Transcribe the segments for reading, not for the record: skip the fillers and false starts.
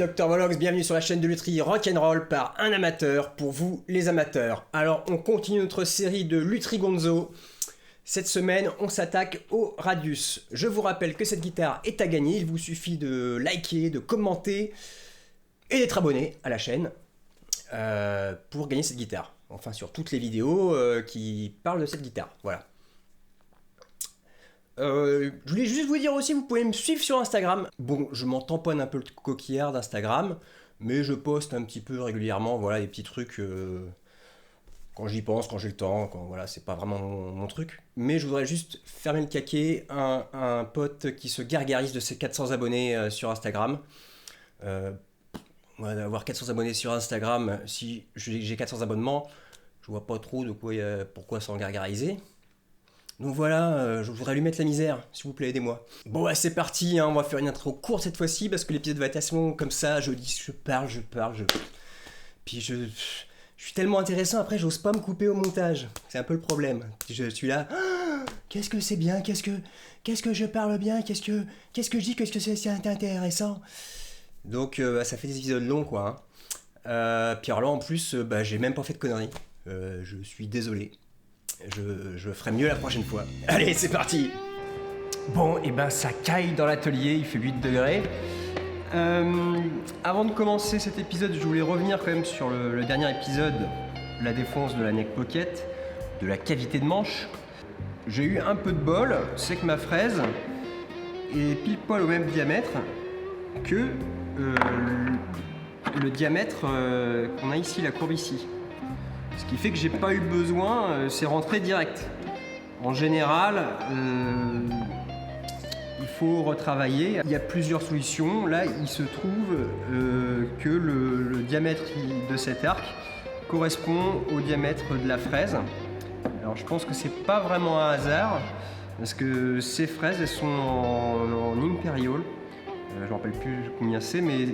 Dr Volox, bienvenue sur la chaîne de lutherie rock'n'roll par un amateur, pour vous les amateurs. Alors on continue notre série de lutherie gonzo. Cette semaine on s'attaque au Radius. Je vous rappelle que cette guitare est à gagner, il vous suffit de liker, de commenter et d'être abonné à la chaîne pour gagner cette guitare. Enfin sur toutes les vidéos qui parlent de cette guitare, voilà. Je voulais juste vous dire aussi, vous pouvez me suivre sur Instagram. Bon, je m'en tamponne un peu le coquillard d'Instagram, mais je poste un petit peu régulièrement, voilà, des petits trucs quand j'y pense, quand j'ai le temps, quand voilà, c'est pas vraiment mon truc. Mais je voudrais juste fermer le caquet un pote qui se gargarise de ses 400 abonnés sur Instagram. Voilà, d'avoir 400 abonnés sur Instagram, si j'ai 400 abonnements, je vois pas trop de quoi, pourquoi s'en gargariser. Donc voilà, je voudrais lui mettre la misère, s'il vous plaît, aidez-moi. Bon, bah, c'est parti, hein, on va faire une intro courte cette fois-ci, parce que l'épisode va être assez long comme ça, je parle. Puis je suis tellement intéressant, après j'ose pas me couper au montage. C'est un peu le problème. Je suis là, ah, qu'est-ce que c'est bien, qu'est-ce que je parle bien, qu'est-ce que je dis, qu'est-ce que c'est intéressant. Donc ça fait des épisodes longs, quoi. Hein. Puis alors là, en plus, j'ai même pas fait de conneries. Je suis désolé. Je ferai mieux la prochaine fois. Allez, c'est parti. Bon, et ça caille dans l'atelier, il fait 8 degrés. Avant de commencer cet épisode, je voulais revenir quand même sur le dernier épisode, la défonce de la neck pocket, de la cavité de manche. J'ai eu un peu de bol, c'est que ma fraise est pile poil au même diamètre que le diamètre qu'on a ici, la courbe ici. Ce qui fait que j'ai pas eu besoin, c'est rentré direct. En général, il faut retravailler. Il y a plusieurs solutions. Là, il se trouve que le diamètre de cet arc correspond au diamètre de la fraise. Alors je pense que c'est pas vraiment un hasard, parce que ces fraises, elles sont en Imperial. Je ne me rappelle plus combien c'est, mais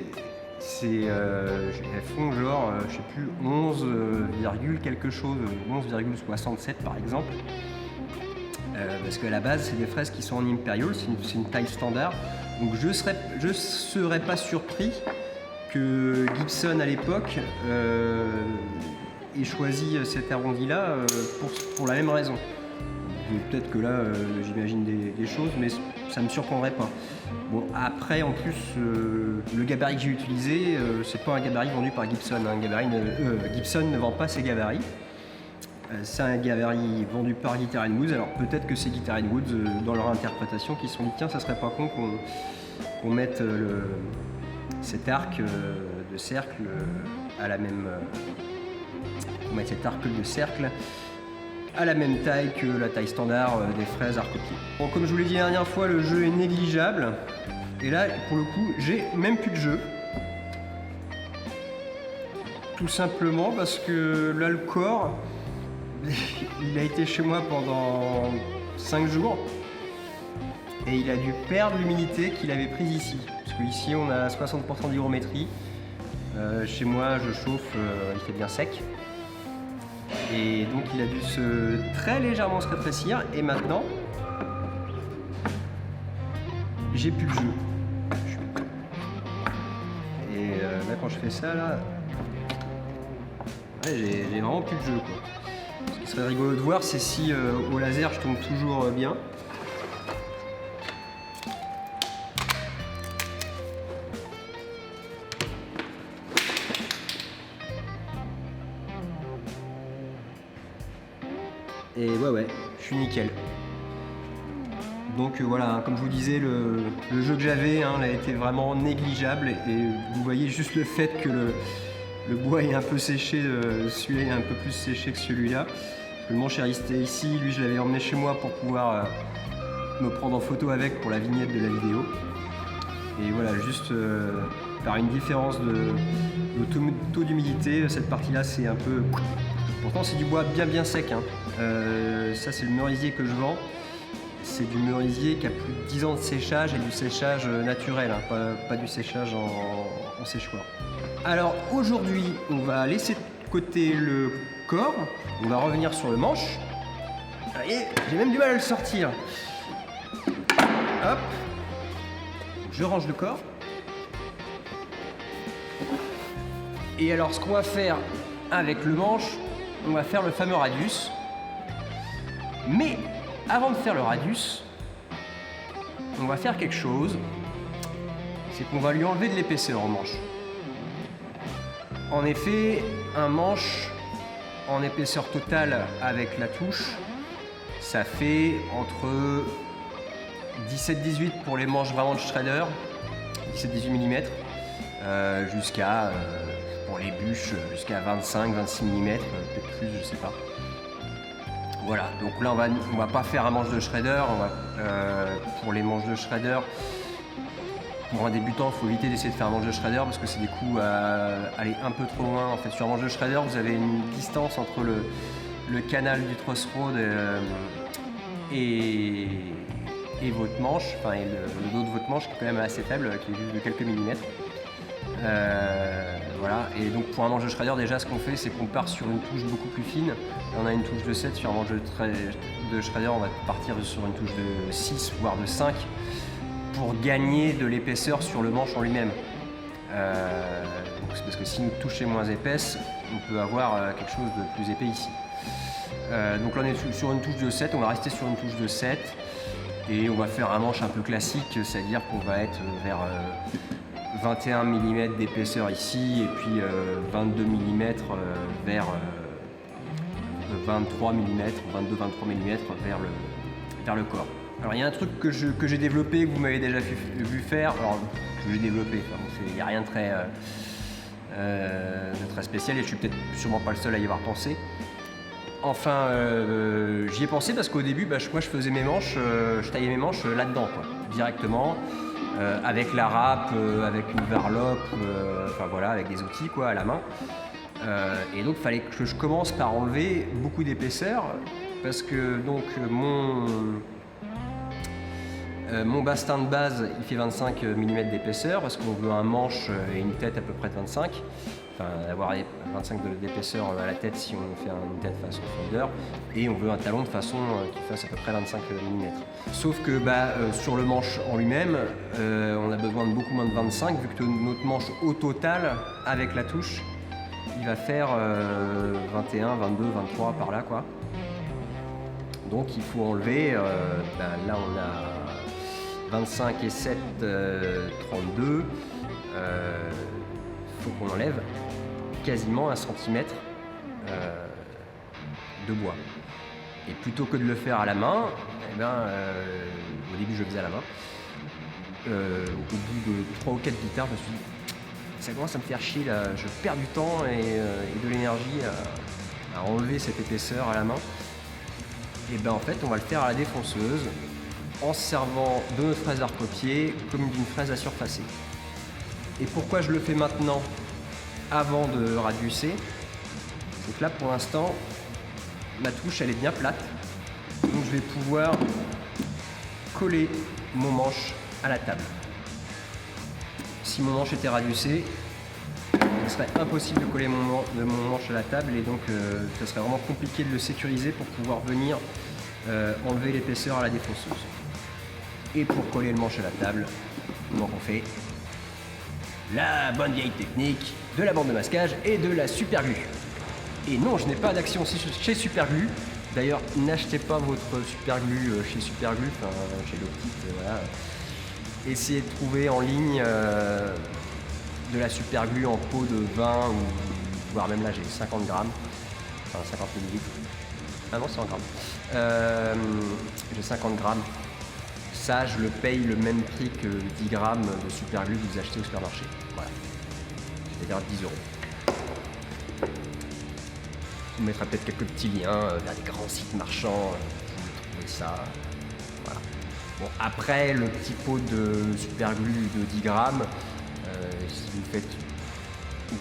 elles font genre, je sais plus, 11, quelque chose, 11,67 par exemple. Parce qu'à la base, c'est des fraises qui sont en Imperial, c'est une taille standard. Donc je serais pas surpris que Gibson à l'époque ait choisi cet arrondi-là pour la même raison. Peut-être que là, j'imagine des choses, mais ça ne me surprendrait pas. Bon, après, en plus, le gabarit que j'ai utilisé, c'est pas un gabarit vendu par Gibson. Gibson ne vend pas ses gabarits. C'est un gabarit vendu par Guitar & Woods. Alors peut-être que c'est Guitar & Woods, dans leur interprétation, qui se sont dit tiens, ça serait pas con qu'on mette cet arc de cercle à la même. Qu'on mette cet arc de cercle à la même taille que la taille standard des fraises arc-pied. Bon, comme je vous l'ai dit la dernière fois, le jeu est négligeable. Et là, pour le coup, j'ai même plus de jeu. Tout simplement parce que là, le corps, il a été chez moi pendant 5 jours. Et il a dû perdre l'humidité qu'il avait prise ici. Parce qu'ici, on a 60% d'hygrométrie. Chez moi, je chauffe, il fait bien sec. Et donc il a dû très légèrement se rétrécir, et maintenant j'ai plus de jeu. Et là quand je fais ça là, ouais, j'ai vraiment plus de jeu quoi. Ce qui serait rigolo de voir, c'est si au laser je tombe toujours bien. Et ouais, je suis nickel. Donc voilà, comme je vous disais, le jeu que j'avais a été vraiment négligeable. Et vous voyez juste le fait que le bois est un peu séché, celui-là est un peu plus séché que celui-là. Parce que le manche est resté ici, lui je l'avais emmené chez moi pour pouvoir me prendre en photo avec pour la vignette de la vidéo. Et voilà, juste par une différence de taux d'humidité, cette partie-là c'est un peu... Pourtant c'est du bois bien sec. Hein. Ça c'est le merisier que je vends. C'est du merisier qui a plus de 10 ans de séchage et du séchage naturel, hein, pas du séchage en séchoir. Alors aujourd'hui, on va laisser de côté le corps, on va revenir sur le manche. Et j'ai même du mal à le sortir. Hop, je range le corps. Et alors ce qu'on va faire avec le manche, on va faire le fameux radius. Mais avant de faire le radius, on va faire quelque chose, c'est qu'on va lui enlever de l'épaisseur au manche. En effet, un manche en épaisseur totale avec la touche, ça fait entre 17-18 pour les manches vraiment de Shredder, 17-18 mm, jusqu'à, pour les bûches, jusqu'à 25-26 mm, peut-être plus, je sais pas. Voilà, donc là on va pas faire un manche de Shredder, pour les manches de Shredder, pour un débutant, il faut éviter d'essayer de faire un manche de Shredder parce que c'est des coups à aller un peu trop loin. En fait, sur un manche de Shredder, vous avez une distance entre le canal du truss rod et votre manche, enfin et le dos de votre manche qui est quand même assez faible, qui est juste de quelques millimètres. Voilà, et donc pour un manche de Shredder, déjà ce qu'on fait, c'est qu'on part sur une touche beaucoup plus fine. Là, on a une touche de 7, sur un manche de Shredder, on va partir sur une touche de 6, voire de 5, pour gagner de l'épaisseur sur le manche en lui-même. C'est parce que si une touche est moins épaisse, on peut avoir quelque chose de plus épais ici. Donc là on est sur une touche de 7, on va rester sur une touche de 7 et on va faire un manche un peu classique, c'est-à-dire qu'on va être vers 21 mm d'épaisseur ici et puis 22 mm vers 23 mm, 22-23 mm vers le corps. Alors il y a un truc que j'ai développé, que vous m'avez déjà vu faire, alors que j'ai développé, il n'y a rien de très spécial et je suis peut-être sûrement pas le seul à y avoir pensé. Enfin, j'y ai pensé parce qu'au début, moi je faisais mes manches, je taillais mes manches là-dedans, quoi, directement, avec la râpe, avec une varlope, enfin voilà, avec des outils quoi, à la main. Et donc il fallait que je commence par enlever beaucoup d'épaisseur parce que donc mon bastin de base, il fait 25 mm d'épaisseur parce qu'on veut un manche et une tête à peu près de 25. Enfin, avoir 25 d'épaisseur à la tête si on fait une tête façon folder. Et on veut un talon de façon qui fasse à peu près 25 mm. Sauf que sur le manche en lui-même, on a besoin de beaucoup moins de 25 vu que notre manche au total, avec la touche, il va faire 21, 22, 23 par là quoi. Donc il faut enlever, là on a 25 et 7, 32. Faut qu'on enlève quasiment 1 cm de bois. Et plutôt que de le faire à la main, au début je le faisais à la main. Au bout de 3 ou 4 guitares, je me suis dit, ça commence à me faire chier là, je perds du temps et de l'énergie à enlever cette épaisseur à la main. Et en fait on va le faire à la défonceuse en se servant de notre fraise à recopier comme d'une fraise à surfacer. Et pourquoi je le fais maintenant avant de radiusser? Donc là pour l'instant ma touche elle est bien plate, donc je vais pouvoir coller mon manche à la table. Si mon manche était radiussé, il serait impossible de coller mon manche à la table et donc ça serait vraiment compliqué de le sécuriser pour pouvoir venir enlever l'épaisseur à la défonceuse. Et pour coller le manche à la table, donc on fait la bonne vieille technique de la bande de masquage et de la superglue. Et non, je n'ai pas d'action chez Superglue. D'ailleurs, n'achetez pas votre superglue chez Superglue, enfin chez l'optique, voilà. Essayez de trouver en ligne de la superglue en pot de 20 ou voire même là j'ai 50 grammes, enfin 50 millilitres. Ah non, 100 grammes. J'ai 50 grammes. Ça, je le paye le même prix que 10 grammes de superglue que vous achetez au supermarché. Voilà. C'est-à-dire 10 €. Je vous mettrai peut-être quelques petits liens vers des grands sites marchands pour trouver ça. Voilà. Bon, après, le petit pot de superglue de 10 grammes, si vous faites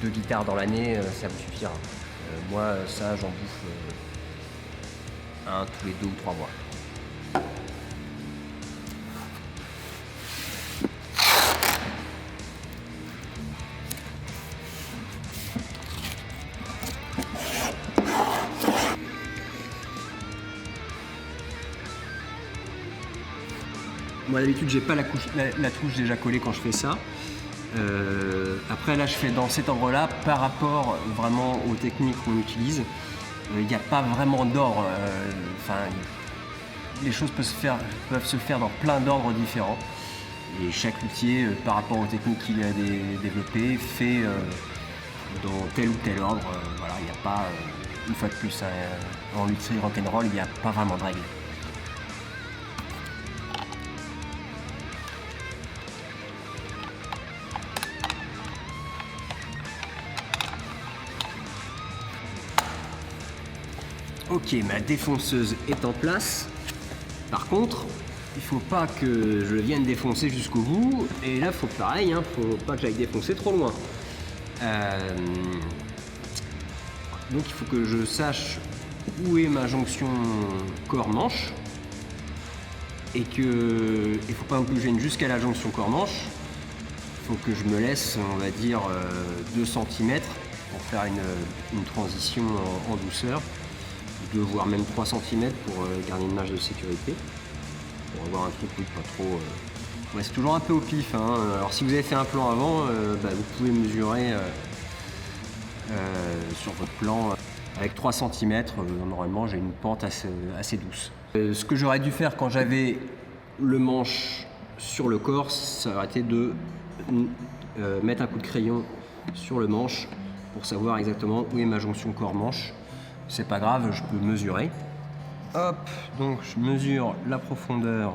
2 guitares dans l'année, ça vous suffira. Moi, ça, j'en bouffe un tous les 2 ou 3 mois. Moi d'habitude j'ai pas la touche déjà collée quand je fais ça. Après là je fais dans cet ordre-là par rapport vraiment aux techniques qu'on utilise. Il n'y a pas vraiment d'ordre. Les choses peuvent se faire dans plein d'ordres différents. Et chaque luthier, par rapport aux techniques qu'il a développées, fait dans tel ou tel ordre. Voilà, il n'y a pas, une fois de plus, en luthier rock'n'roll, il n'y a pas vraiment de règles. Ok, ma défonceuse est en place. Par contre, il faut pas que je vienne défoncer jusqu'au bout. Et là, faut pareil, faut pas que j'aille défoncer trop loin. Donc il faut que je sache où est ma jonction corps-manche. Et que il faut pas non plus que je vienne jusqu'à la jonction corps-manche. Il faut que je me laisse, on va dire, 2 cm pour faire une transition en douceur. 2 voire même 3 cm pour garder une marge de sécurité. Pour avoir un truc pas trop... Ouais, c'est toujours un peu au pif. Alors si vous avez fait un plan avant, vous pouvez mesurer sur votre plan avec 3 cm. Normalement j'ai une pente assez douce. Ce que j'aurais dû faire quand j'avais le manche sur le corps, ça aurait été de mettre un coup de crayon sur le manche pour savoir exactement où est ma jonction corps-manche. C'est pas grave, je peux mesurer. Hop, donc je mesure la profondeur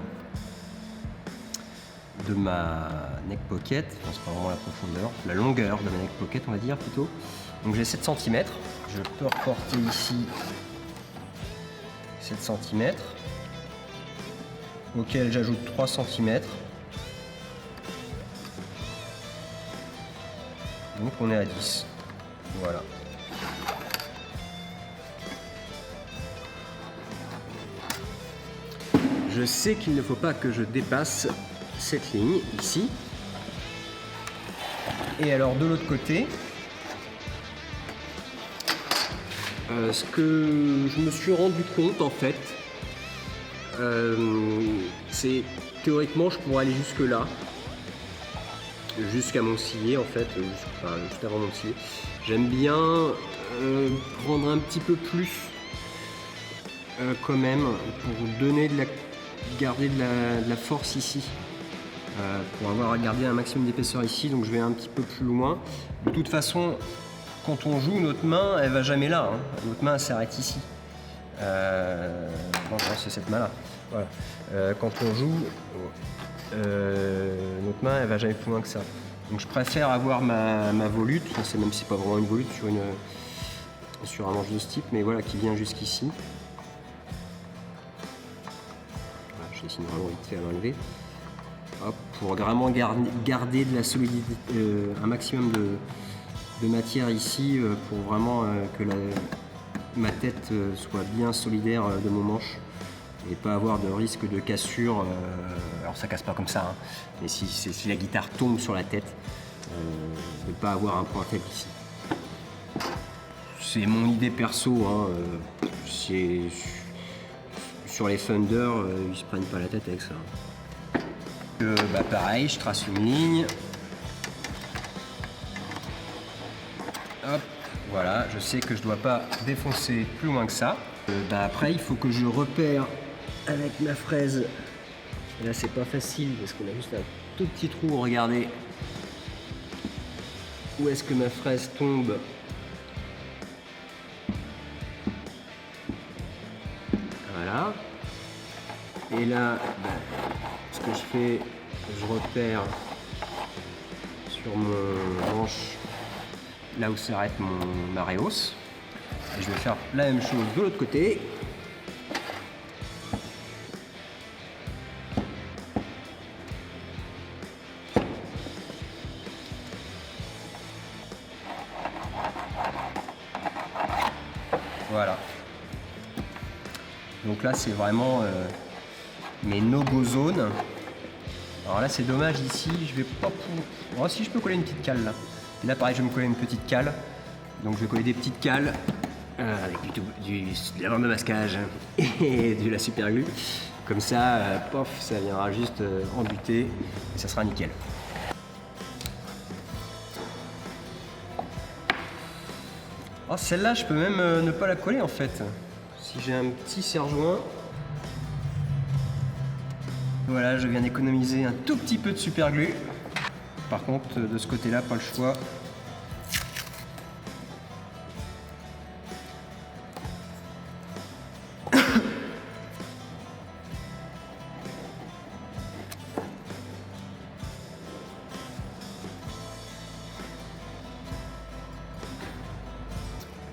de ma neck pocket, enfin, c'est pas vraiment la profondeur, la longueur de ma neck pocket on va dire plutôt. Donc j'ai 7 cm, je peux reporter ici 7 cm, auquel j'ajoute 3 cm. Donc on est à 10, voilà. Je sais qu'il ne faut pas que je dépasse cette ligne ici. Et alors de l'autre côté, ce que je me suis rendu compte en fait, c'est théoriquement je pourrais aller jusque là, jusqu'à mon cilier en fait, juste avant mon cilier. J'aime bien prendre un petit peu plus quand même pour donner garder de la force ici pour avoir gardé un maximum d'épaisseur ici, donc je vais un petit peu plus loin. De toute façon, quand on joue, notre main elle va jamais là, notre main elle s'arrête ici. Non, c'est cette main là. Voilà. Quand on joue, notre main elle va jamais plus loin que ça. Donc je préfère avoir ma volute, c'est même si c'est pas vraiment une volute sur un manche de ce type, mais voilà, qui vient jusqu'ici. Je dessine vraiment vite fait à l'enlever. Hop, pour vraiment garder de la solidité, un maximum de matière ici, pour vraiment que ma tête soit bien solidaire de mon manche et pas avoir de risque de cassure. Alors ça casse pas comme ça, mais si la guitare tombe sur la tête, de ne pas avoir un point faible ici. C'est mon idée perso, sur les Thunder, ils se prennent pas la tête avec ça. Pareil, je trace une ligne. Hop, voilà, je sais que je dois pas défoncer plus loin que ça. Après, il faut que je repère avec ma fraise. Et là, c'est pas facile parce qu'on a juste un tout petit trou. Regardez où est-ce que ma fraise tombe. Voilà. Et là, ce que je fais, je repère sur mon manche là où s'arrête ma réhausse. Et je vais faire la même chose de l'autre côté. Voilà. Donc là, c'est vraiment mes no-go zones. Alors là, c'est dommage ici, je vais pas pouvoir... Oh, si je peux coller une petite cale là. Et là, pareil, je vais me coller une petite cale. Donc je vais coller des petites cales avec de la bande de masquage et de la super glue. Comme ça, pof, ça viendra juste embuter et ça sera nickel. Oh, celle-là, je peux même ne pas la coller en fait. Si j'ai un petit serre-joint. Voilà, je viens d'économiser un tout petit peu de super glue. Par contre, de ce côté-là, pas le choix.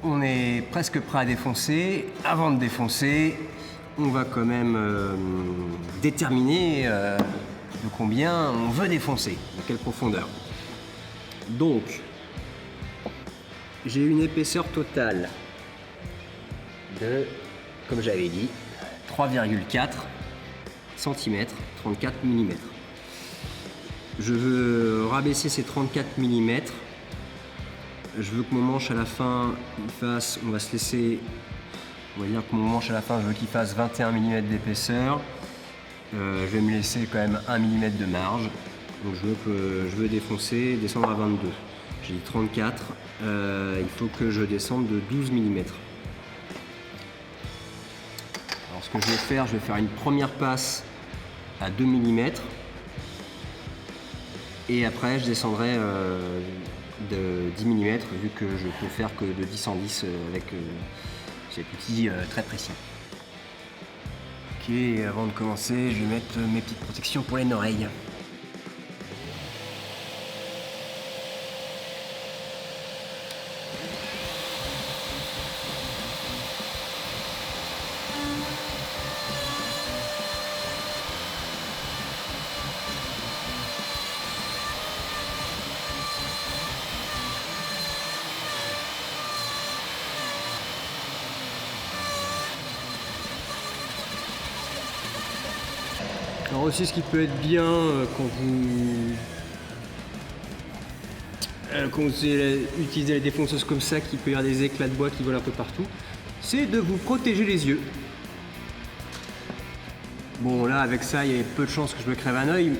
On est presque prêt à défoncer. Avant de défoncer, on va quand même déterminer de combien on veut défoncer, de quelle profondeur. Donc, j'ai une épaisseur totale de, comme j'avais dit, 3,4 cm, 34 mm. Je veux rabaisser ces 34 mm. Je veux que mon manche à la fin, il fasse, on va se laisser, on va dire que mon manche à la fin, je veux qu'il fasse 21 mm d'épaisseur. Je vais me laisser quand même 1 mm de marge. Donc je veux défoncer, descendre à 22. J'ai dit 34, il faut que je descende de 12 mm. Alors ce que je vais faire une première passe à 2 mm. Et après je descendrai de 10 mm vu que je peux faire que de 10 en 10 avec cet outil très précis. Ok, avant de commencer, je vais mettre mes petites protections pour les oreilles. Alors aussi, ce qui peut être bien quand vous utilisez les défonceuses comme ça, qui peut y avoir des éclats de bois qui volent un peu partout, c'est de vous protéger les yeux. Bon là, avec ça, il y avait peu de chances que je me crève un œil,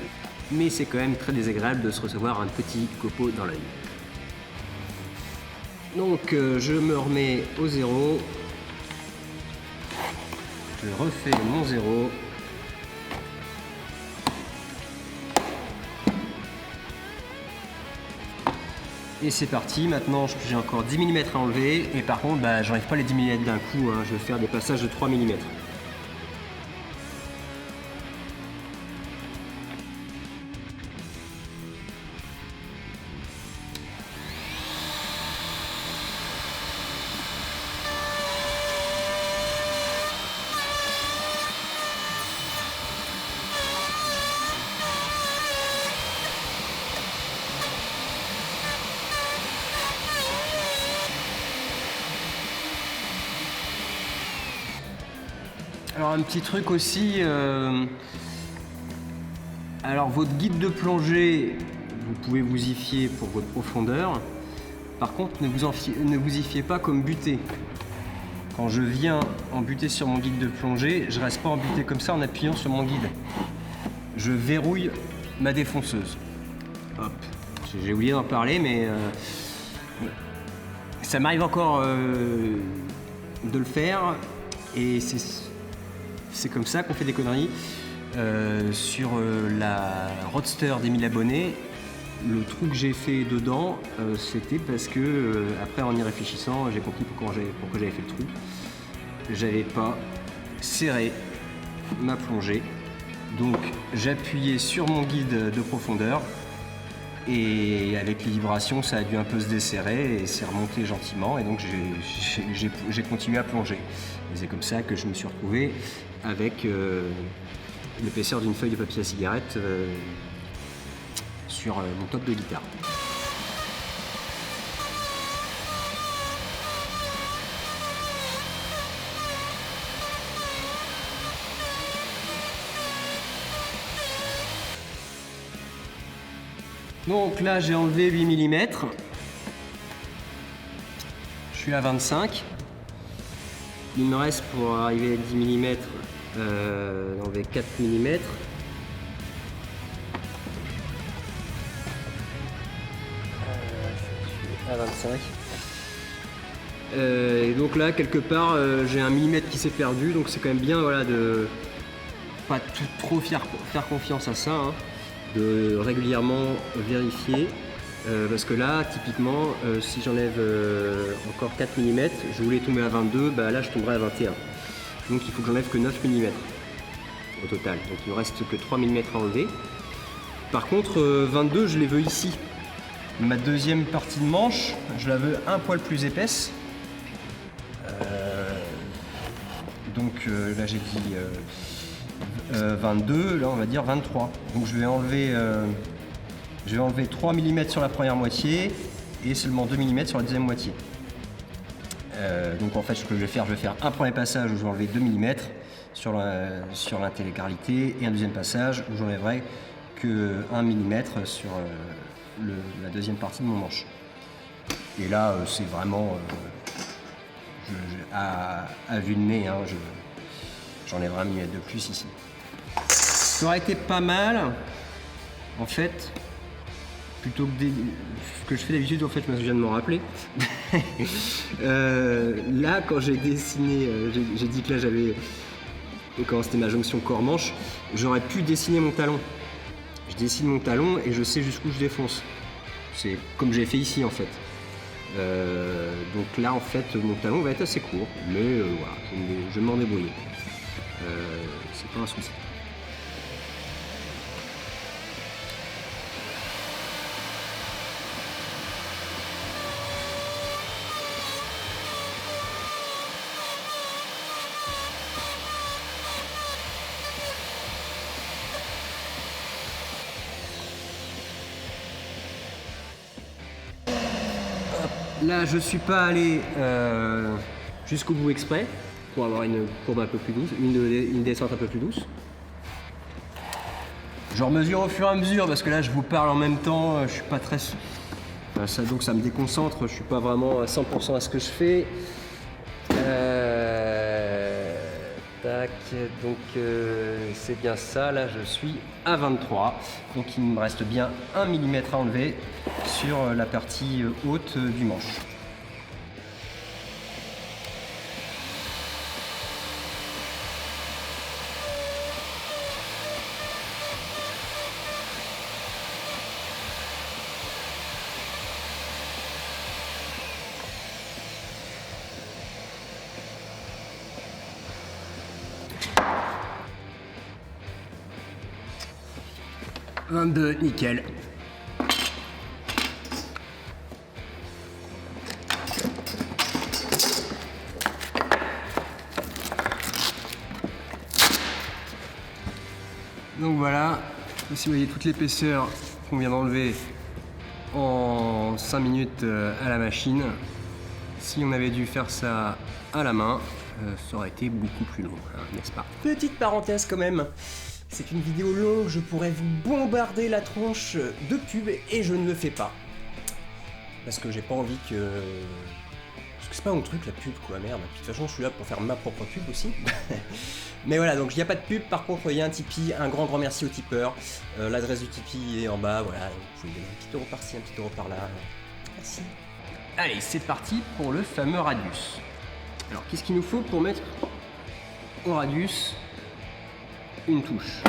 mais c'est quand même très désagréable de se recevoir un petit copeau dans l'œil. Donc je me remets au zéro, je refais mon zéro. Et c'est parti, maintenant j'ai encore 10 mm à enlever et par contre j'enlève pas les 10 mm d'un coup, hein. Je vais faire des passages de 3 mm. Alors un petit truc aussi, alors votre guide de plongée, vous pouvez vous y fier pour votre profondeur. Par contre, ne vous y fiez pas comme butée. Quand je viens en butée sur mon guide de plongée, je reste pas en butée comme ça en appuyant sur mon guide. Je verrouille ma défonceuse. Hop, j'ai oublié d'en parler, mais ça m'arrive encore de le faire et c'est comme ça qu'on fait des conneries. Sur la Roadster des 1000 abonnés, le trou que j'ai fait dedans, c'était parce que, après en y réfléchissant, j'ai compris pourquoi j'avais fait le trou. J'avais pas serré ma plongée, donc j'appuyais sur mon guide de profondeur et avec les vibrations, ça a dû un peu se desserrer et c'est remonté gentiment et donc j'ai continué à plonger. Et c'est comme ça que je me suis retrouvé avec l'épaisseur d'une feuille de papier à cigarette sur mon top de guitare. Donc là j'ai enlevé 8 mm. Je suis à 25. Il me reste pour arriver à 10 mm d'enlever 4 mm. À 25. Et donc là, quelque part, j'ai 1 millimètre qui s'est perdu, donc c'est quand même bien voilà, de pas trop faire confiance à ça, hein, de régulièrement vérifier. Parce que là, typiquement, si j'enlève encore 4 mm, je voulais tomber à 22, bah là je tomberai à 21. Donc il faut que j'enlève que 9 mm au total. Donc il ne me reste que 3 mm à enlever. Par contre, 22, je les veux ici. Ma deuxième partie de manche, je la veux un poil plus épaisse. Donc là j'ai dit 22, là on va dire 23. Donc je vais enlever 3 mm sur la première moitié et seulement 2 mm sur la deuxième moitié. Donc en fait ce que je vais faire un premier passage où je vais enlever 2 mm sur l'intégralité et un deuxième passage où j'enlèverai que 1 mm sur la deuxième partie de mon manche. Et là c'est vraiment à vue de nez, hein, j'enlèverai 1 mm de plus ici. Ça aurait été pas mal en fait. Plutôt que ce que je fais d'habitude, en fait, je viens de m'en rappeler. Là, quand j'ai dessiné, j'ai dit que là j'avais, quand c'était ma jonction corps-manche, j'aurais pu dessiner mon talon. Je dessine mon talon et je sais jusqu'où je défonce. C'est comme j'ai fait ici en fait. Donc là, en fait, mon talon va être assez court, mais voilà, je vais m'en débrouiller. C'est pas un souci. Là, je suis pas allé jusqu'au bout exprès pour avoir une courbe un peu plus douce, une descente un peu plus douce. Je mesure au fur et à mesure parce que là, je vous parle en même temps. Je suis pas très, donc ça me déconcentre. Je suis pas vraiment à 100% à ce que je fais. Tac, donc c'est bien ça. Là, je suis à 23. Donc il me reste bien 1 mm à enlever sur la partie haute du manche. « 22, nickel. » Donc voilà, ici vous voyez toute l'épaisseur qu'on vient d'enlever en 5 minutes à la machine. Si on avait dû faire ça à la main, ça aurait été beaucoup plus long, hein, n'est-ce pas? Petite parenthèse quand même, c'est une vidéo longue, je pourrais vous bombarder la tronche de pub et je ne le fais pas. Parce que j'ai pas envie que... Parce que c'est pas mon truc la pub quoi, merde. Puis, de toute façon je suis là pour faire ma propre pub aussi. Mais voilà, donc il n'y a pas de pub, par contre il y a un Tipeee, un grand merci aux tipeurs. L'adresse du Tipeee est en bas, voilà, vous pouvez donner un petit euro par-ci, un petit euro par-là. Merci. Allez, c'est parti pour le fameux radius. Alors qu'est-ce qu'il nous faut pour mettre au radius une touche?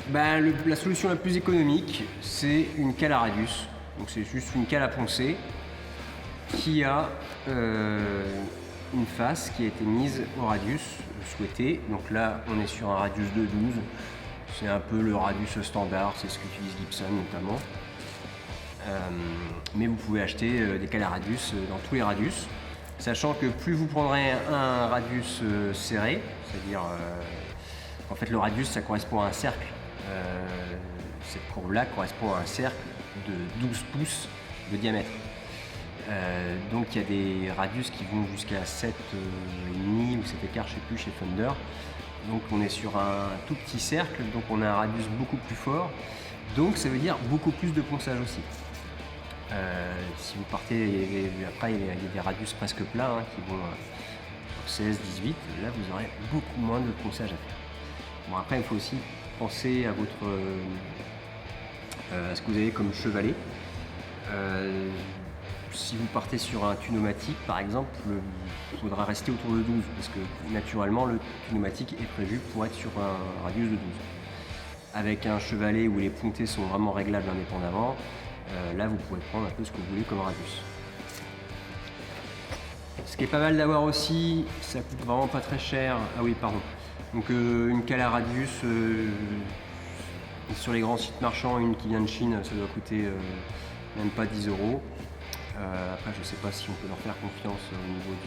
Ben, la solution la plus économique, c'est une cale à radius. Donc c'est juste une cale à poncer qui a une face qui a été mise au radius souhaité. Donc là, on est sur un radius de 12. C'est un peu le radius standard, c'est ce qu'utilise Gibson notamment. Mais vous pouvez acheter des cales à radius dans tous les radius. Sachant que plus vous prendrez un radius serré, c'est-à-dire en fait le radius ça correspond à un cercle. Cette courbe-là correspond à un cercle de 12 pouces de diamètre. Donc il y a des radius qui vont jusqu'à 7,5 ou 7 écarts, je sais plus, chez Thunder. Donc on est sur un tout petit cercle, donc on a un radius beaucoup plus fort. Donc ça veut dire beaucoup plus de ponçage aussi. Si vous partez, après il y a des radius presque plats hein, qui vont 16, 18, là vous aurez beaucoup moins de ponçage à faire. Bon après il faut aussi penser à à ce que vous avez comme chevalet. si vous partez sur un tunomatique par exemple, il faudra rester autour de 12 parce que naturellement le tunomatique est prévu pour être sur un radius de 12. Avec un chevalet où les pontées sont vraiment réglables indépendamment, là vous pouvez prendre un peu ce que vous voulez comme radius. Ce qui est pas mal d'avoir aussi, ça coûte vraiment pas très cher. Ah oui, pardon. Donc une cale à radius, sur les grands sites marchands, une qui vient de Chine, ça doit coûter même pas 10 €. Après, je sais pas si on peut leur faire confiance au niveau du...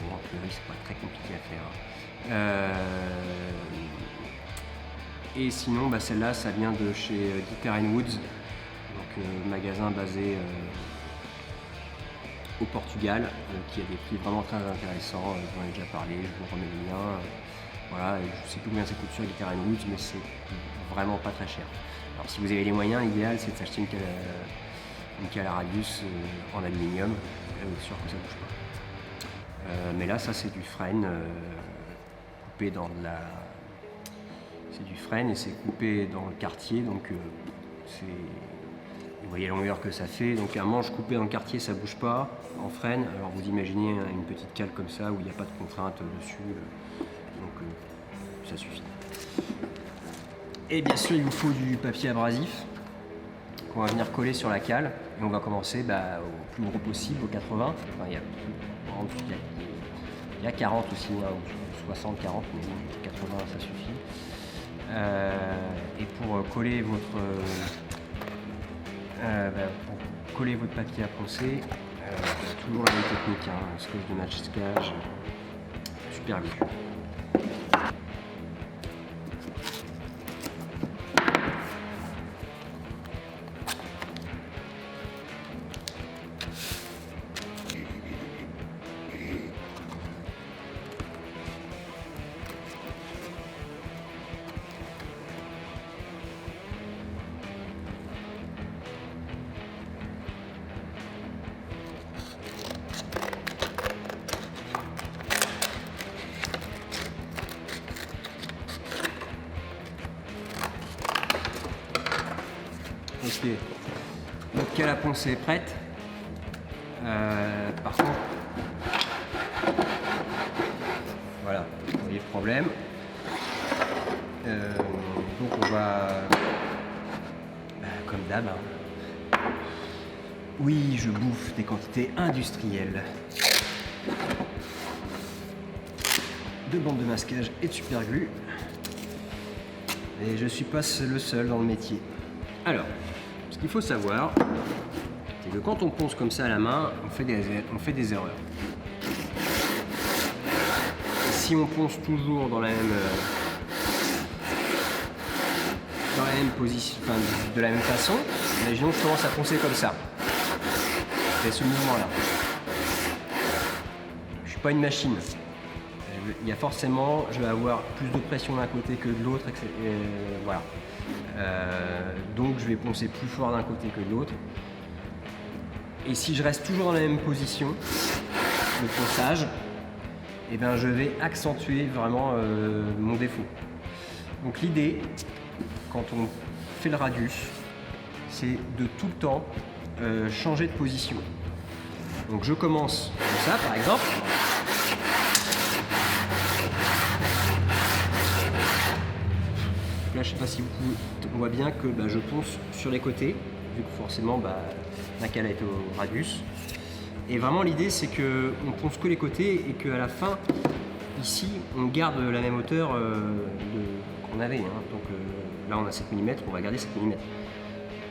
Bon, a priori, c'est pas très compliqué à faire. Et sinon, bah, celle-là, ça vient de chez Guitar & Woods, donc magasin basé au Portugal, qui a des prix vraiment très intéressants. J'en ai déjà parlé, je vous remets le lien. Voilà, et je sais plus combien ça coûte sur Guitar & Woods, mais c'est vraiment pas très cher. Alors si vous avez les moyens, l'idéal c'est de s'acheter une cale à radius en aluminium, là vous êtes sûr que ça bouge pas. Mais là, ça c'est du frêne coupé dans de la... C'est du frêne et c'est coupé dans le quartier, donc c'est... Vous voyez la longueur que ça fait, donc un manche coupé dans le quartier ça bouge pas en frêne. Alors vous imaginez une petite cale comme ça où il n'y a pas de contrainte dessus, donc ça suffit. Et bien sûr il vous faut du papier abrasif qu'on va venir coller sur la cale et on va commencer au plus gros possible, au 80. Enfin, il y a 40 aussi, hein, 60, 40, mais 80 ça suffit. Et pour coller votre papier à poncer, c'est toujours la même technique, hein, scotch de masquage, super glue. Ok, notre cale à poncer est prête. Par contre, voilà, vous voyez le problème. Donc on va, comme d'hab, hein. Oui, je bouffe des quantités industrielles de bandes de masquage et de super glue. Et je suis pas le seul dans le métier. Alors, ce qu'il faut savoir, c'est que quand on ponce comme ça à la main, on fait des erreurs. Et si on ponce toujours dans la même position, enfin, de la même façon, imaginons que je commence à poncer comme ça. C'est ce mouvement-là. Je suis pas une machine. Il y a forcément, je vais avoir plus de pression d'un côté que de l'autre, voilà. Donc je vais poncer plus fort d'un côté que de l'autre. Et si je reste toujours dans la même position de ponçage, eh bien je vais accentuer vraiment mon défaut. Donc l'idée, quand on fait le radius, c'est de tout le temps changer de position. Donc je commence comme ça par exemple. Là, je ne sais pas si on voit bien que je ponce sur les côtés, vu que forcément la cale est au radius. Et vraiment l'idée c'est qu'on ponce que les côtés et qu'à la fin, ici, on garde la même hauteur qu'on avait. Hein. Donc là on a 7 mm, on va garder 7 mm.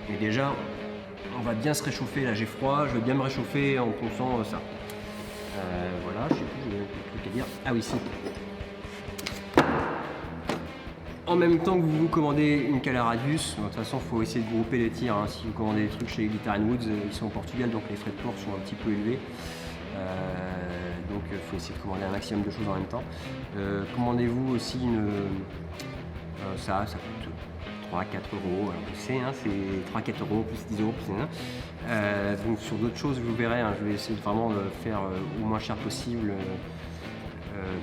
Mais déjà, on va bien se réchauffer, là j'ai froid, je vais bien me réchauffer en ponçant ça. Voilà, je sais plus, j'ai un truc à dire. Ah oui, si. En même temps que vous commandez une cale à radius, de toute façon il faut essayer de grouper les tirs. Hein. Si vous commandez des trucs chez Guitar & Woods, ils sont au Portugal, donc les frais de port sont un petit peu élevés. Donc il faut essayer de commander un maximum de choses en même temps. Commandez-vous aussi ça coûte 3-4 €. Alors je sais, hein, c'est 3-4 € plus 10 € plus donc sur d'autres choses, vous verrez, hein, je vais essayer de vraiment le faire au moins cher possible.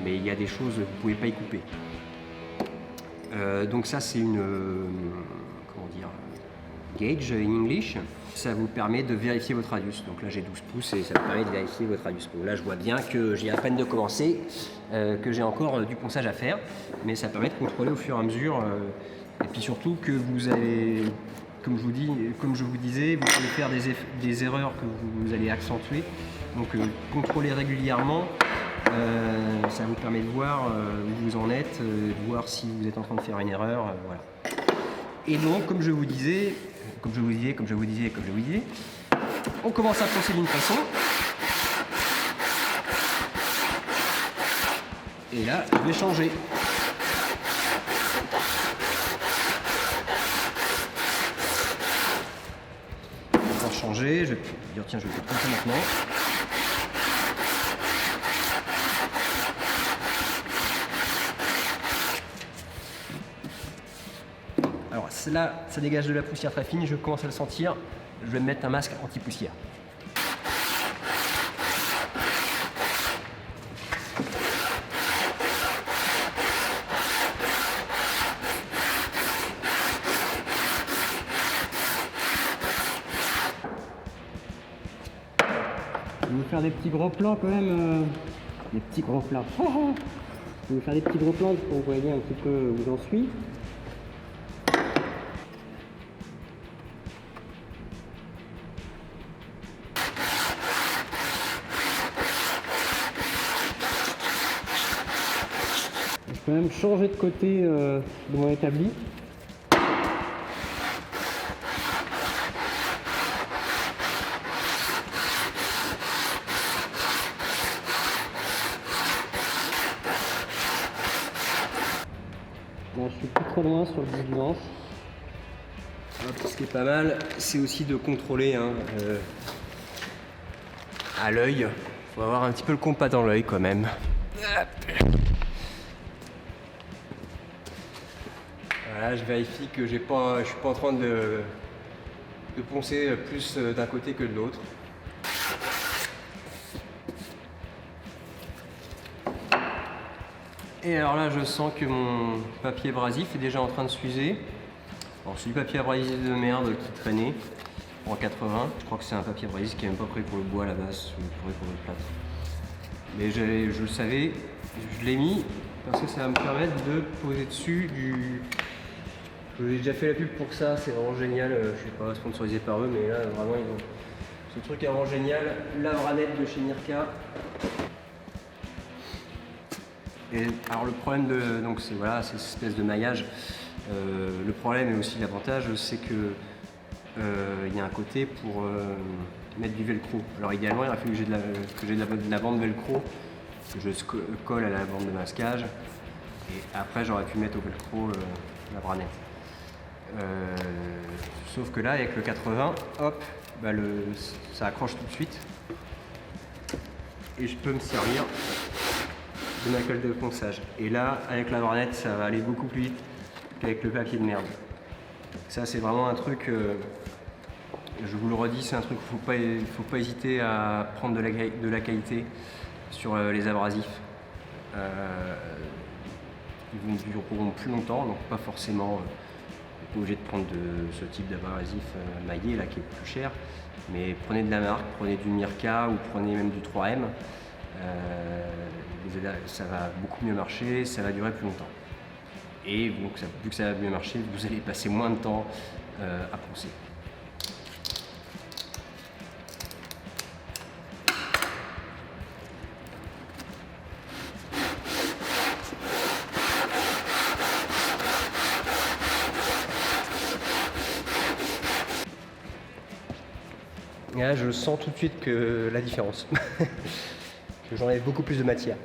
Mais il y a des choses, vous ne pouvez pas y couper. Donc ça c'est une comment dire, gauge in English. Ça vous permet de vérifier votre radius. Donc là j'ai 12 pouces et ça vous permet de vérifier votre radius. Bon, là je vois bien que j'ai à peine de commencer, que j'ai encore du ponçage à faire, mais ça permet de contrôler au fur et à mesure. Et puis surtout que vous allez, comme je vous disais, vous pouvez faire des erreurs que vous allez accentuer. Donc contrôler régulièrement, ça vous permet de voir où vous en êtes, de voir si vous êtes en train de faire une erreur. Voilà. Et donc, comme je vous disais, on commence à poncer d'une façon. Et là, je vais changer. Pour changer, je vais dire tiens, je vais faire comme ça maintenant. Alors là, ça dégage de la poussière très fine, je commence à le sentir. Je vais me mettre un masque anti-poussière. Je vais vous faire des petits gros plans quand même. Des petits gros plans. Je vais vous faire des petits gros plans pour que vous voyez un petit peu où j'en suis. Je peux même changer de côté de mon établi. Là, je suis plus trop loin sur le bout du manche. Ce qui est pas mal, c'est aussi de contrôler à l'œil. Il faut avoir un petit peu le compas dans l'œil quand même. Voilà, je vérifie que je suis pas en train de poncer plus d'un côté que de l'autre. Et alors là, je sens que mon papier abrasif est déjà en train de s'user. Alors c'est du papier abrasif de merde qui traînait en 80. Je crois que c'est un papier abrasif qui est même pas prêt pour le bois à la base, pour le plâtre. Mais je le savais, je l'ai mis parce que ça va me permettre de poser dessus du... Je vous ai déjà fait la pub pour ça, c'est vraiment génial. Je ne suis pas sponsorisé par eux, mais là vraiment ils ont... Ce truc est vraiment génial. La Vranette de chez Mirka. Et alors le problème de donc c'est voilà, c'est cette espèce de maillage. Le problème et aussi l'avantage, c'est que il y a un côté pour mettre du velcro. Alors idéalement, il aurait fallu que j'ai de la bande velcro que je colle à la bande de masquage. Et après, j'aurais pu mettre au velcro la branette. Sauf que là, avec le 80, hop, bah ça accroche tout de suite. Et je peux me servir de ma colle de ponçage. Et là, avec la branette, ça va aller beaucoup plus vite qu'avec le papier de merde. Ça, c'est vraiment un truc, je vous le redis, c'est un truc qu'il ne faut pas hésiter à prendre de la qualité sur les abrasifs. Ils vous dureront plus longtemps, donc pas forcément pas obligé de prendre ce type d'abrasif maillé là qui est plus cher, mais prenez de la marque, prenez du Mirka ou prenez même du 3M. Ça va beaucoup mieux marcher, ça va durer plus longtemps. Et donc, vu que ça va mieux marcher, vous allez passer moins de temps à poncer. Et là, je sens tout de suite que la différence, que j'enlève beaucoup plus de matière.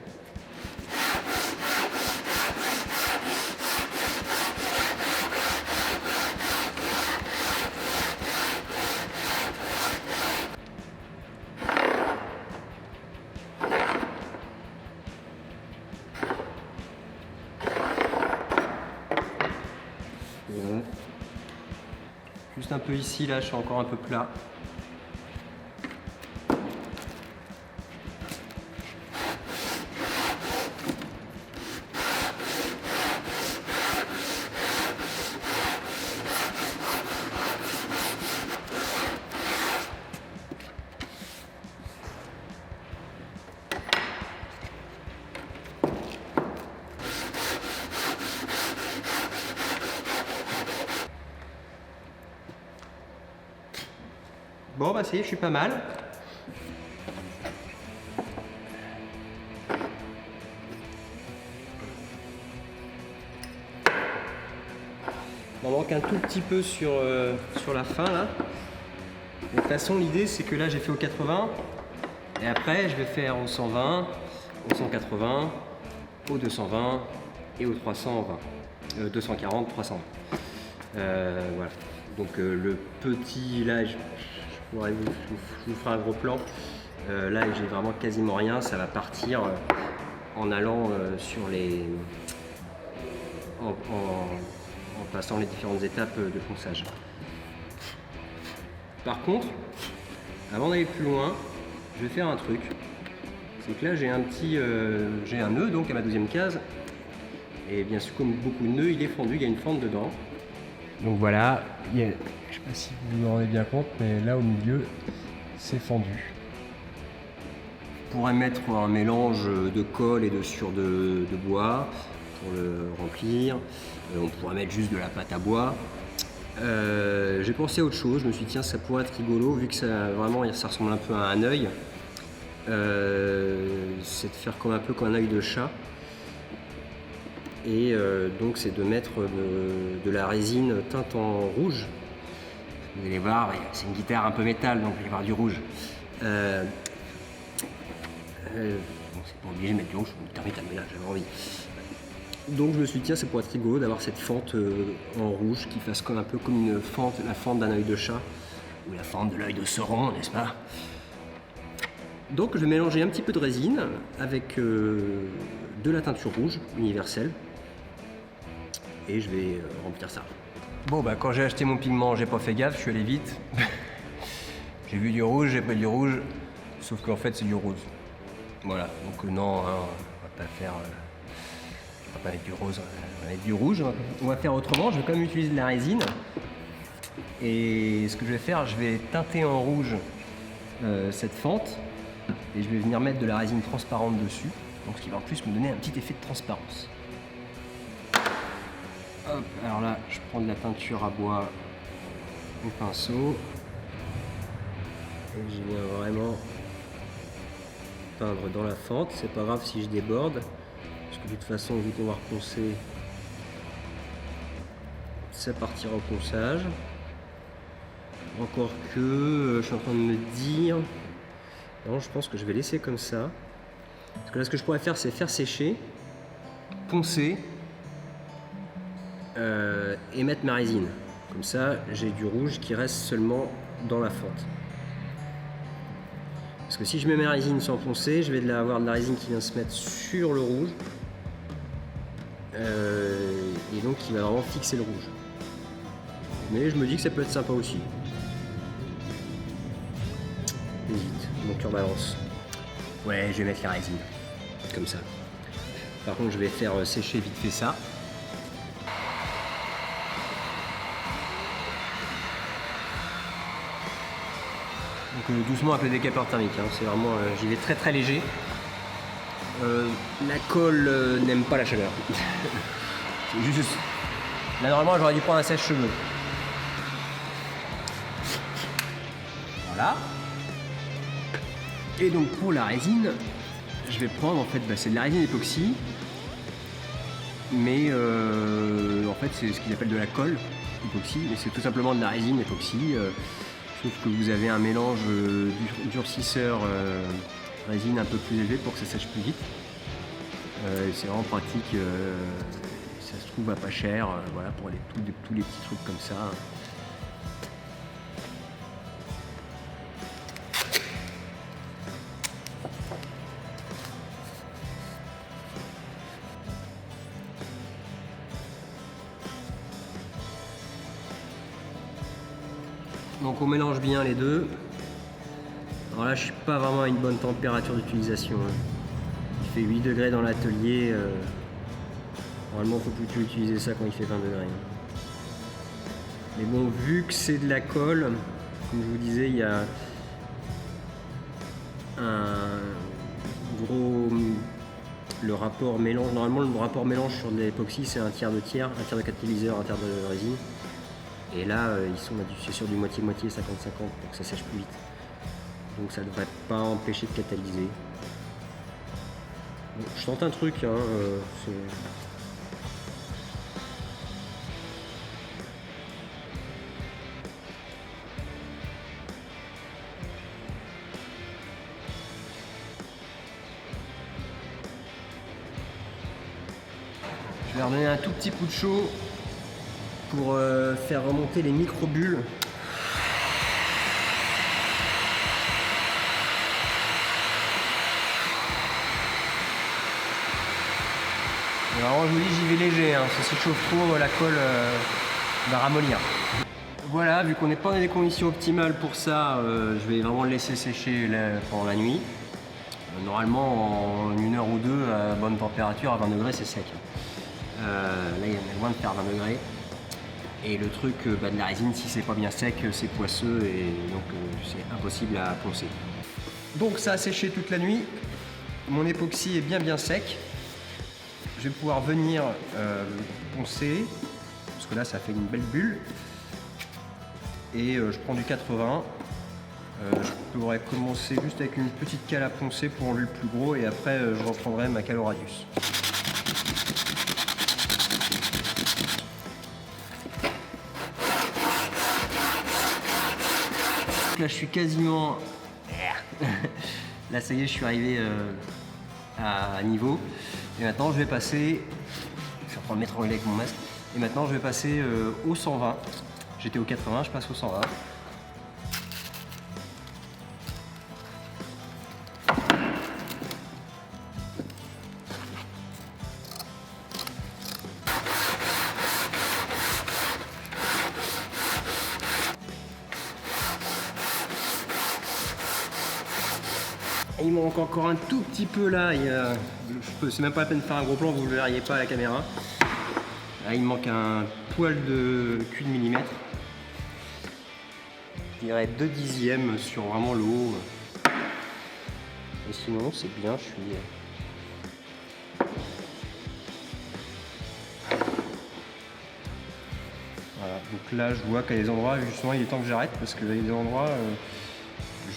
Juste un peu ici, là, je suis encore un peu plat. Bon bah ça y est, je suis pas mal. Il m'en manque un tout petit peu sur la fin là. De toute façon l'idée c'est que là j'ai fait au 80 et après je vais faire au 120, au 180, au 220 et au 320. 240, 300. Voilà. Donc le petit là, je vous ferai un gros plan. Là j'ai vraiment quasiment rien, ça va partir en allant sur les. En passant les différentes étapes de ponçage. Par contre, avant d'aller plus loin, je vais faire un truc. C'est que là j'ai un nœud donc à ma deuxième case. Et bien sûr, comme beaucoup de nœuds, il est fendu, il y a une fente dedans. Donc voilà, je ne sais pas si vous vous rendez bien compte, mais là au milieu, c'est fendu. On pourrait mettre un mélange de colle et de bois pour le remplir. On pourrait mettre juste de la pâte à bois. J'ai pensé à autre chose, je me suis dit tiens ça pourrait être rigolo vu que ça ressemble un peu à un œil. C'est de faire un peu comme un œil de chat. Et donc c'est de mettre de la résine teinte en rouge. Vous allez voir, c'est une guitare un peu métal donc il va y avoir du rouge. C'est pas obligé de mettre du rouge, c'est une guitare métal mais là j'avais envie. Donc je me suis dit tiens ça pourrait être rigolo d'avoir cette fente en rouge qui fasse un peu comme la fente d'un œil de chat ou la fente de l'œil de Sauron, n'est-ce pas? Donc je vais mélanger un petit peu de résine avec de la teinture rouge universelle et je vais remplir ça. Bon bah quand j'ai acheté mon pigment j'ai pas fait gaffe, je suis allé vite. J'ai vu du rouge, j'ai pris du rouge, sauf qu'en fait c'est du rose. Voilà, donc non, hein, on va pas faire... on va pas mettre du rose, on va mettre du rouge. On va faire autrement, je vais quand même utiliser de la résine. Et ce que je vais faire, je vais teinter en rouge cette fente. Et je vais venir mettre de la résine transparente dessus. Donc ce qui va en plus me donner un petit effet de transparence. Hop, alors là, je prends de la peinture à bois au pinceau. Et je viens vraiment peindre dans la fente. C'est pas grave si je déborde. Parce que de toute façon, vu qu'on va reponcer, ça partira au ponçage. Encore que, je suis en train de me dire... Non, je pense que je vais laisser comme ça. Parce que là, ce que je pourrais faire, c'est faire sécher, poncer et mettre ma résine. Comme ça, j'ai du rouge qui reste seulement dans la fente. Parce que si je mets ma résine sans poncer, je vais avoir de la résine qui vient se mettre sur le rouge. Et donc, qui va vraiment fixer le rouge. Mais je me dis que ça peut être sympa aussi. Hésite, mon cœur balance. Ouais, je vais mettre la résine. Comme ça. Par contre, je vais faire sécher vite fait ça. Donc doucement avec le décapeur thermique. Hein. C'est vraiment, j'y vais très très léger. La colle n'aime pas la chaleur. C'est juste. Là normalement, j'aurais dû prendre un sèche-cheveux. Voilà. Et donc pour la résine, je vais prendre en fait, c'est de la résine époxy, mais en fait c'est ce qu'ils appellent de la colle époxy, mais c'est tout simplement de la résine époxy, sauf que vous avez un mélange durcisseur résine un peu plus élevé pour que ça sèche plus vite. C'est vraiment pratique, ça se trouve à pas cher, voilà, pour tous les petits trucs comme ça. Donc on mélange bien les deux. Alors là je suis pas vraiment à une bonne température d'utilisation. Hein. Il fait 8 degrés dans l'atelier. Normalement il faut plutôt utiliser ça quand il fait 20 degrés. Mais bon, vu que c'est de la colle, comme je vous disais, il y a un gros... Le rapport mélange, normalement le rapport mélange sur de l'époxy c'est un tiers de catalyseur, un tiers de résine. Et là, c'est sur du moitié-moitié, 50-50, pour que ça sèche plus vite. Donc ça ne devrait pas empêcher de catalyser. Bon, je tente un truc, hein, je vais redonner un tout petit coup de chaud pour faire remonter les micro-bulles. Alors je vous dis, j'y vais léger, hein. Si ça chauffe trop, la colle va ramollir. Voilà, vu qu'on n'est pas dans des conditions optimales pour ça, je vais vraiment le laisser sécher pendant la nuit. Normalement, en 1 heure ou 2, à bonne température, à 20 degrés, c'est sec. Là, il est loin de faire 20 degrés. Et le truc de la résine, si c'est pas bien sec, c'est poisseux et donc c'est impossible à poncer. Donc ça a séché toute la nuit. Mon époxy est bien sec. Je vais pouvoir venir poncer, parce que là ça fait une belle bulle. Et je prends du 80. Je pourrais commencer juste avec une petite cale à poncer pour enlever le plus gros et après je reprendrai ma cale au radius. Là je suis quasiment... Là ça y est, je suis arrivé à niveau. Et maintenant je vais passer... Je suis en train de mettre en relais avec mon masque. Et maintenant je vais passer au 120. J'étais au 80, je passe au 120. Il manque encore un tout petit peu là, c'est même pas la peine de faire un gros plan, vous ne le verriez pas à la caméra. Là, il me manque un poil de cul de millimètre. Je dirais 2 dixièmes sur vraiment le haut. Et sinon c'est bien, je suis... Voilà, donc là je vois qu'à des endroits, justement il est temps que j'arrête parce qu'il y a des endroits,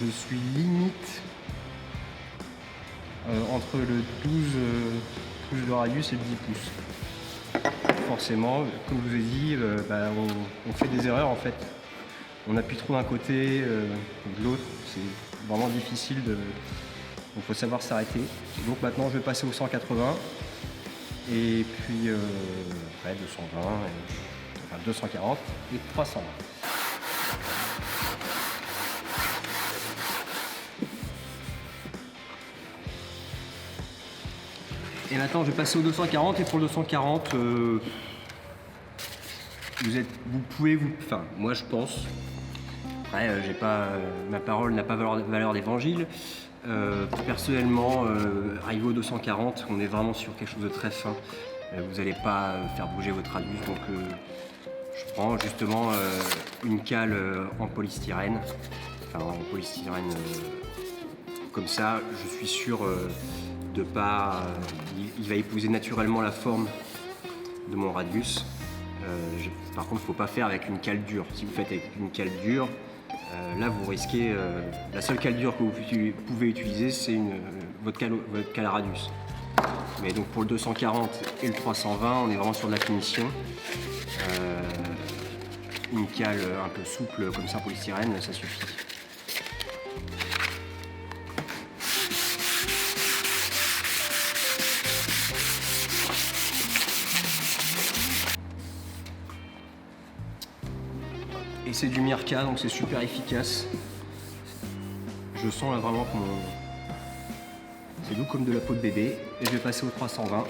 je suis limite entre le 12 pouces de radius et le 10 pouces. Forcément, comme je vous ai dit, on fait des erreurs en fait. On appuie trop d'un côté ou de l'autre, c'est vraiment difficile de... Donc il faut savoir s'arrêter. Donc maintenant je vais passer au 180 et puis après 220, enfin 240 et 320. Et maintenant je vais passer au 240 et pour le 240 enfin moi je pense, après ma parole n'a pas valeur d'évangile, personnellement arrivé au 240 on est vraiment sur quelque chose de très fin, vous n'allez pas faire bouger votre radius, donc je prends justement une cale en polystyrène, comme ça je suis sûr de pas, il va épouser naturellement la forme de mon radius. Par contre, il ne faut pas faire avec une cale dure. Si vous faites avec une cale dure, là vous risquez, la seule cale dure que vous pouvez utiliser, c'est votre cale à radius. Mais donc pour le 240 et le 320, on est vraiment sur de la finition. Une cale un peu souple comme ça, polystyrène, ça suffit. Et c'est du Mirka, donc c'est super efficace. Je sens là vraiment que c'est doux comme de la peau de bébé. Et je vais passer au 320.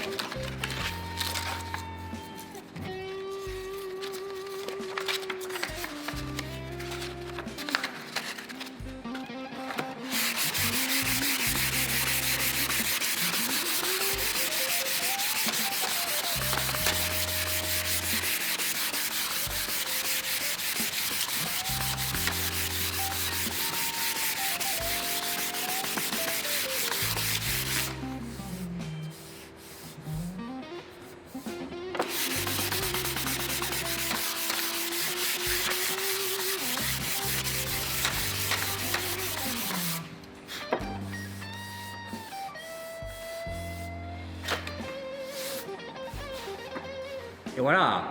Et voilà.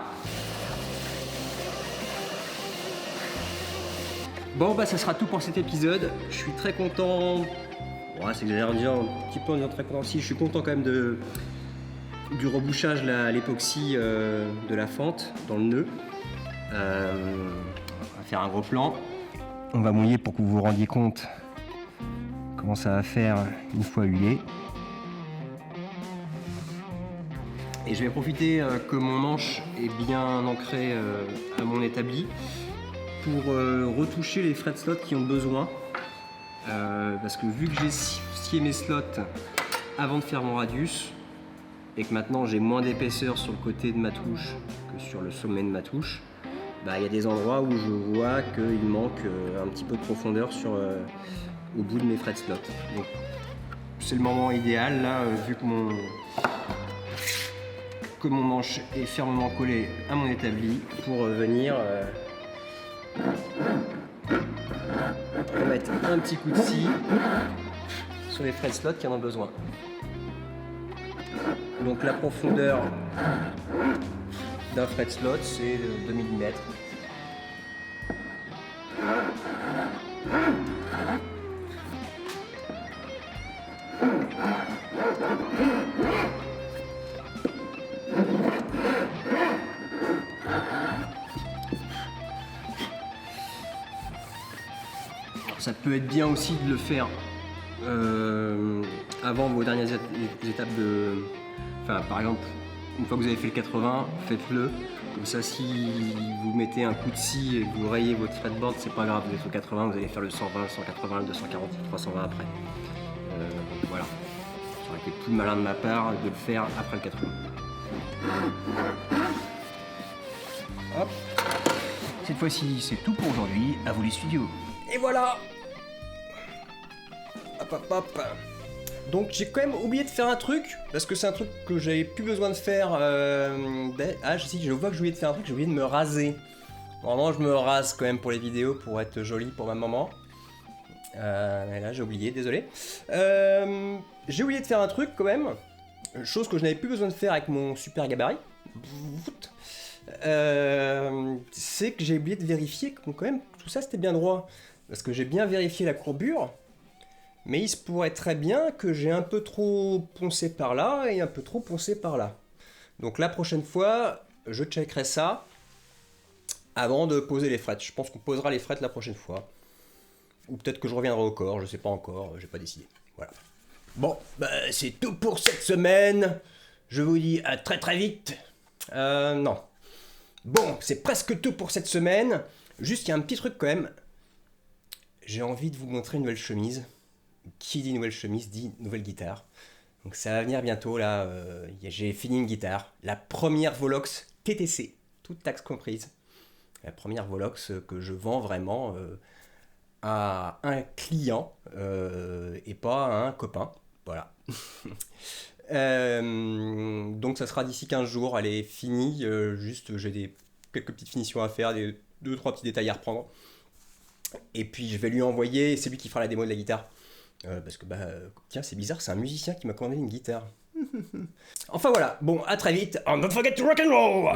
Bon bah ça sera tout pour cet épisode. Je suis très content. Ouais, c'est exagéré de dire un petit peu en disant très content. Si, je suis content quand même du rebouchage à l'époxy de la fente dans le nœud. On va faire un gros plan. On va mouiller pour que vous vous rendiez compte comment ça va faire une fois huilé. Et je vais profiter que mon manche est bien ancré à mon établi pour retoucher les fret slots qui ont besoin. Parce que vu que j'ai scié mes slots avant de faire mon radius et que maintenant j'ai moins d'épaisseur sur le côté de ma touche que sur le sommet de ma touche, bah, y a des endroits où je vois qu'il manque un petit peu de profondeur au bout de mes fret slots. Donc c'est le moment idéal là, vu que mon manche est fermement collé à mon établi pour venir mettre un petit coup de scie sur les fret slots qui en ont besoin. Donc la profondeur d'un fret slot c'est 2 mm. Ça peut être bien aussi de le faire avant vos dernières étapes de... Enfin, par exemple, une fois que vous avez fait le 80, faites-le. Comme ça, si vous mettez un coup de scie et que vous rayez votre fretboard, c'est pas grave, vous êtes au 80, vous allez faire le 120, le 180, le 240, le 320 après. Voilà. Ça aurait été plus malin de ma part de le faire après le 80. Hop. Cette fois-ci, c'est tout pour aujourd'hui. À vous les studios. Et voilà. Hop, hop, hop. Donc j'ai quand même oublié de faire un truc, parce que c'est un truc que j'avais plus besoin de faire. Je vois que j'ai oublié de faire un truc, j'ai oublié de me raser. Normalement je me rase quand même pour les vidéos, pour être joli pour ma maman. Mais là j'ai oublié, désolé. J'ai oublié de faire un truc quand même, chose que je n'avais plus besoin de faire avec mon super gabarit. C'est que j'ai oublié de vérifier que quand même tout ça c'était bien droit. Parce que j'ai bien vérifié la courbure. Mais il se pourrait très bien que j'ai un peu trop poncé par là et un peu trop poncé par là. Donc la prochaine fois, je checkerai ça avant de poser les frettes. Je pense qu'on posera les frettes la prochaine fois. Ou peut-être que je reviendrai au corps, je sais pas encore, j'ai pas décidé. Voilà. Bon, bah, c'est tout pour cette semaine. Je vous dis à très très vite. Non. Bon, c'est presque tout pour cette semaine. Juste, il y a un petit truc quand même. J'ai envie de vous montrer une nouvelle chemise. Qui dit nouvelle chemise dit nouvelle guitare. Donc ça va venir bientôt là. J'ai fini une guitare. La première Volox TTC, toute taxe comprise. La première Volox que je vends vraiment à un client et pas à un copain. Voilà. Donc ça sera d'ici 15 jours. Elle est finie. Juste j'ai quelques petites finitions à faire, 2-3 petits détails à reprendre. Et puis je vais lui envoyer. C'est lui qui fera la démo de la guitare. Parce que tiens, c'est bizarre, c'est un musicien qui m'a commandé une guitare. Enfin voilà, bon, à très vite, and don't forget to rock and roll.